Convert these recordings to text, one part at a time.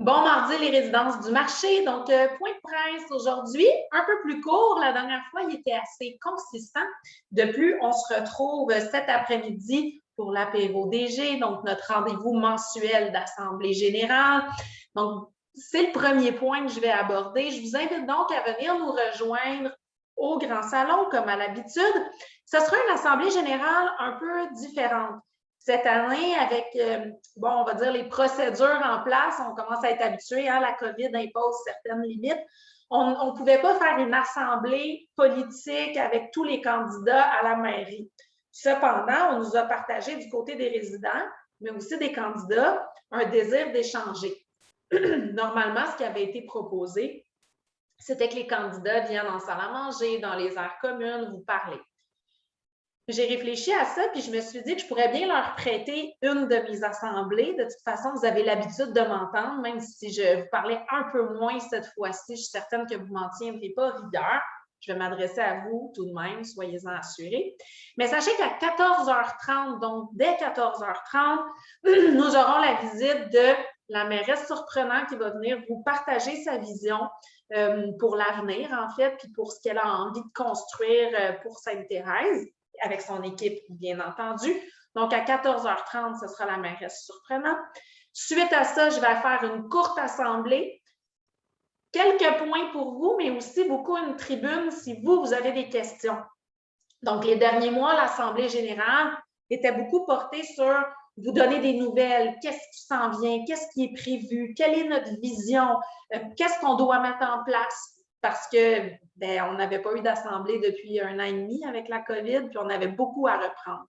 Bon mardi, les résidences du marché. Donc, point de presse aujourd'hui, un peu plus court. La dernière fois, il était assez consistant. De plus, on se retrouve cet après-midi pour l'apéro DG, donc notre rendez-vous mensuel d'Assemblée générale. Donc, c'est le premier point que je vais aborder. Je vous invite donc à venir nous rejoindre au Grand Salon, comme à l'habitude. Ce sera une Assemblée générale un peu différente. Cette année, avec, on va dire les procédures en place, on commence à être habitué, hein, la COVID impose certaines limites. On ne pouvait pas faire une assemblée politique avec tous les candidats à la mairie. Cependant, on nous a partagé du côté des résidents, mais aussi des candidats, un désir d'échanger. Normalement, ce qui avait été proposé, c'était que les candidats viennent en salle à manger, dans les aires communes, vous parler. J'ai réfléchi à ça, puis je me suis dit que je pourrais bien leur prêter une de mes assemblées. De toute façon, vous avez l'habitude de m'entendre, même si je vous parlais un peu moins cette fois-ci. Je suis certaine que vous ne m'en tiendrez pas rigueur. Je vais m'adresser à vous tout de même, soyez-en assurés. Mais sachez qu'à 14h30, donc dès 14h30, nous aurons la visite de la mairesse Surprenant qui va venir vous partager sa vision pour l'avenir, en fait, puis pour ce qu'elle a envie de construire pour Sainte-Thérèse, avec son équipe, bien entendu. Donc, à 14h30, ce sera la mairesse Surprenant. Suite à ça, je vais faire une courte assemblée. Quelques points pour vous, mais aussi beaucoup une tribune si vous avez des questions. Donc, les derniers mois, l'Assemblée générale était beaucoup portée sur vous donner des nouvelles, qu'est-ce qui s'en vient, qu'est-ce qui est prévu, quelle est notre vision, qu'est-ce qu'on doit mettre en place, parce que on n'avait pas eu d'assemblée depuis 1 an et demi avec la COVID, puis on avait beaucoup à reprendre.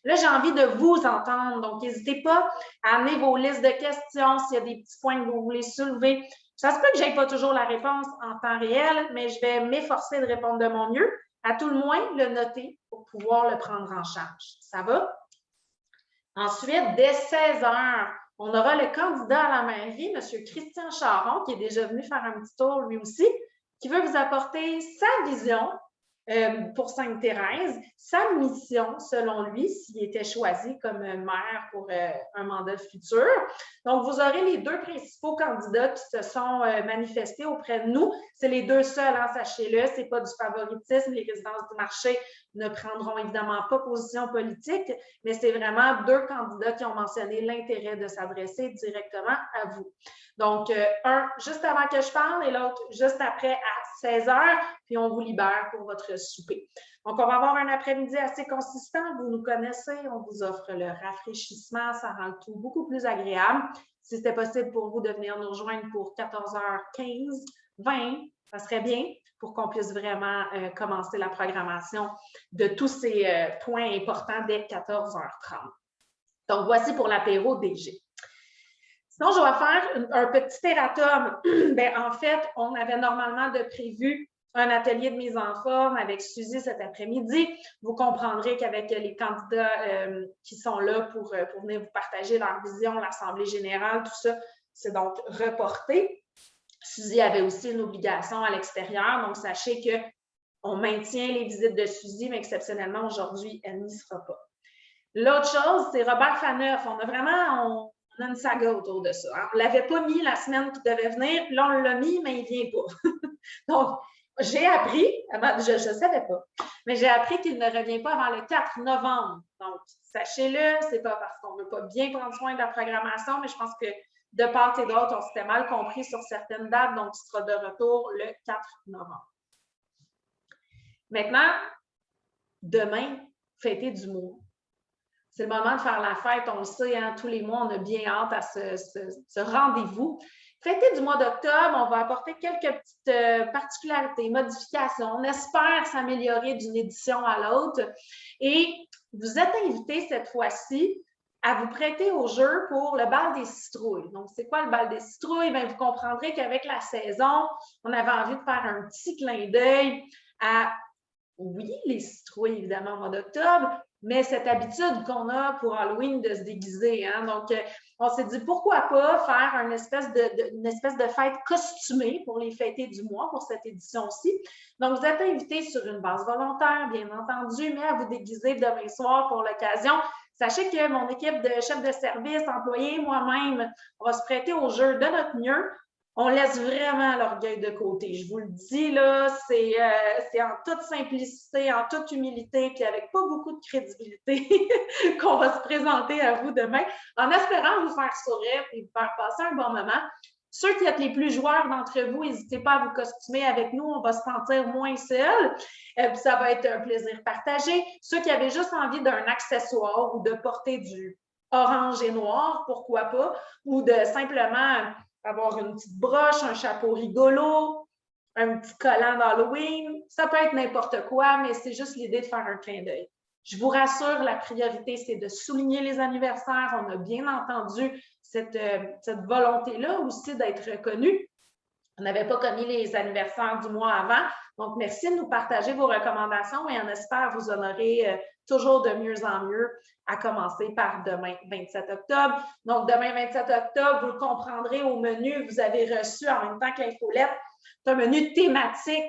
Là, j'ai envie de vous entendre, donc n'hésitez pas à amener vos listes de questions s'il y a des petits points que vous voulez soulever. Ça se peut que je n'aie pas toujours la réponse en temps réel, mais je vais m'efforcer de répondre de mon mieux. À tout le moins, le noter pour pouvoir le prendre en charge. Ça va? Ensuite, dès 16h, on aura le candidat à la mairie, M. Christian Charon, qui est déjà venu faire un petit tour lui aussi, qui veut vous apporter sa vision pour Sainte-Thérèse, sa mission, selon lui, s'il était choisi comme maire pour un mandat futur. Donc, vous aurez les deux principaux candidats qui se sont manifestés auprès de nous. C'est les deux seuls, hein, sachez-le, ce n'est pas du favoritisme. Les résidences du marché ne prendront évidemment pas position politique, mais c'est vraiment deux candidats qui ont mentionné l'intérêt de s'adresser directement à vous. Donc, un juste avant que je parle et l'autre juste après à 16h, puis on vous libère pour votre souper. Donc, on va avoir un après-midi assez consistant. Vous nous connaissez, on vous offre le rafraîchissement, ça rend le tout beaucoup plus agréable. Si c'était possible pour vous de venir nous rejoindre pour 14h15, 20, ça serait bien pour qu'on puisse vraiment commencer la programmation de tous ces points importants dès 14h30. Donc, voici pour l'apéro DG. Sinon, je vais faire un petit erratum. En fait, on avait normalement de prévu un atelier de mise en forme avec Suzy cet après-midi. Vous comprendrez qu'avec les candidats qui sont là pour venir vous partager leur vision, l'Assemblée générale, tout ça, c'est donc reporté. Suzy avait aussi une obligation à l'extérieur, donc sachez qu'on maintient les visites de Suzy, mais exceptionnellement, aujourd'hui, elle n'y sera pas. L'autre chose, c'est Robert Faneuf. On a une saga autour de ça. Hein. On ne l'avait pas mis la semaine qu'il devait venir, là, on l'a mis, mais il ne vient pas. Donc, j'ai appris, je ne savais pas, mais j'ai appris qu'il ne revient pas avant le 4 novembre. Donc, sachez-le, ce n'est pas parce qu'on ne veut pas bien prendre soin de la programmation, mais je pense que de part et d'autre, on s'était mal compris sur certaines dates, donc il sera de retour le 4 novembre. Maintenant, demain, fêtez du mois. C'est le moment de faire la fête, on le sait, hein, tous les mois, on a bien hâte à ce rendez-vous. Fêtez du mois d'octobre, on va apporter quelques petites particularités, modifications. On espère s'améliorer d'une édition à l'autre. Et vous êtes invités cette fois-ci à vous prêter au jeu pour le bal des citrouilles. Donc, c'est quoi le bal des citrouilles? Bien, vous comprendrez qu'avec la saison, on avait envie de faire un petit clin d'œil à, oui, les citrouilles, évidemment, au mois d'octobre, mais cette habitude qu'on a pour Halloween de se déguiser. Hein? Donc, on s'est dit, pourquoi pas faire une espèce de fête costumée pour les fêter du mois, pour cette édition-ci. Donc, vous êtes invités sur une base volontaire, bien entendu, mais à vous déguiser demain soir pour l'occasion. Sachez que mon équipe de chefs de service, employés, moi-même, on va se prêter au jeu de notre mieux. On laisse vraiment l'orgueil de côté. Je vous le dis, là, c'est en toute simplicité, en toute humilité, puis avec pas beaucoup de crédibilité qu'on va se présenter à vous demain, en espérant vous faire sourire et vous faire passer un bon moment. Ceux qui êtes les plus joueurs d'entre vous, n'hésitez pas à vous costumer avec nous, on va se sentir moins seuls. Puis ça va être un plaisir partagé. Ceux qui avaient juste envie d'un accessoire ou de porter du orange et noir, pourquoi pas, ou de simplement avoir une petite broche, un chapeau rigolo, un petit collant d'Halloween, ça peut être n'importe quoi, mais c'est juste l'idée de faire un clin d'œil. Je vous rassure, la priorité, c'est de souligner les anniversaires. On a bien entendu cette volonté-là aussi d'être reconnu. On n'avait pas commis les anniversaires du mois avant. Donc, merci de nous partager vos recommandations et on espère vous honorer toujours de mieux en mieux, à commencer par demain, 27 octobre. Donc, demain, 27 octobre, vous le comprendrez au menu, vous avez reçu en même temps que l'infolette, c'est un menu thématique,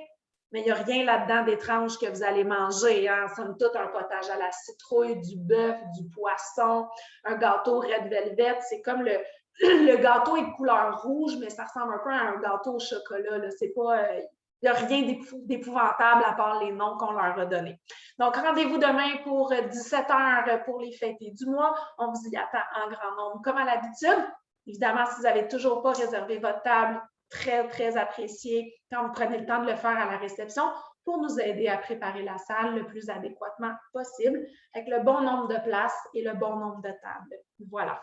mais il n'y a rien là-dedans d'étrange que vous allez manger. Hein? Somme toute, un potage à la citrouille, du bœuf, du poisson, un gâteau red velvet. C'est comme le gâteau est de couleur rouge, mais ça ressemble un peu à un gâteau au chocolat. C'est pas, il n'y a rien d'épouvantable à part les noms qu'on leur a donnés. Donc, rendez-vous demain pour 17 h pour les fêtes du mois. On vous y attend en grand nombre, comme à l'habitude. Évidemment, si vous n'avez toujours pas réservé votre table, très, très apprécié quand vous prenez le temps de le faire à la réception pour nous aider à préparer la salle le plus adéquatement possible avec le bon nombre de places et le bon nombre de tables. Voilà.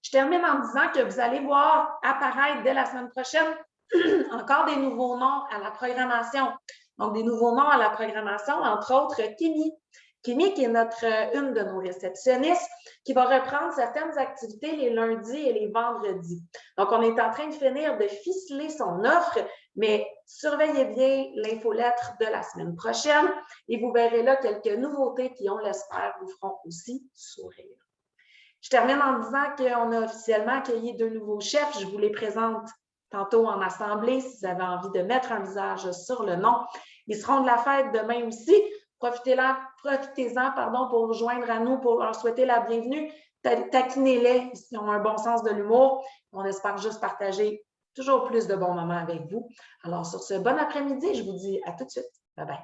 Je termine en disant que vous allez voir apparaître dès la semaine prochaine encore des nouveaux noms à la programmation. Donc, des nouveaux noms à la programmation, entre autres Kimi. Kimi, qui est une de nos réceptionnistes, qui va reprendre certaines activités les lundis et les vendredis. Donc, on est en train de finir de ficeler son offre, mais surveillez bien l'infolettre de la semaine prochaine et vous verrez là quelques nouveautés qui, on l'espère, vous feront aussi sourire. Je termine en disant qu'on a officiellement accueilli 2 nouveaux chefs. Je vous les présente tantôt en assemblée si vous avez envie de mettre un visage sur le nom. Ils seront de la fête demain aussi. Profitez-en pour vous joindre à nous, pour leur souhaiter la bienvenue. Taquinez-les, ils ont un bon sens de l'humour. On espère juste partager toujours plus de bons moments avec vous. Alors, sur ce bon après-midi, je vous dis à tout de suite. Bye bye.